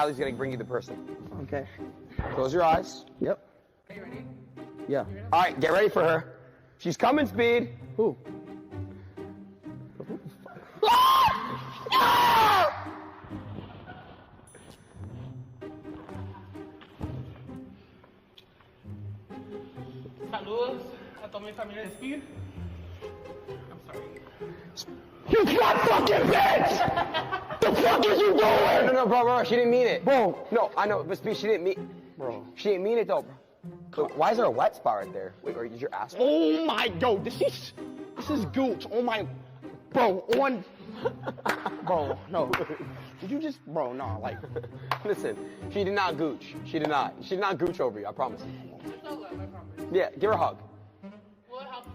Riley's gonna bring you the person. Okay. Close your eyes. Yep. Okay, you ready? Yeah. All right, get ready for her. She's coming, Speed. Who? Saludos a toda mi familia de Speed. I'm sorry. You fat fucking bitch! The fuck is you doing? No, bro, she didn't mean it. Bro. No, I know, but Speed, she didn't mean. Bro. She didn't mean it though, bro. Look, why is there a wet spot right there? Wait, or is your ass? Oh my god, this is gooch. Oh my, bro, on, bro, no. Did you just, bro, no, like. Listen, she did not gooch. She did not. She did not gooch over you, I promise. There's no love, I promise. Yeah, give her a hug. Well, it helps.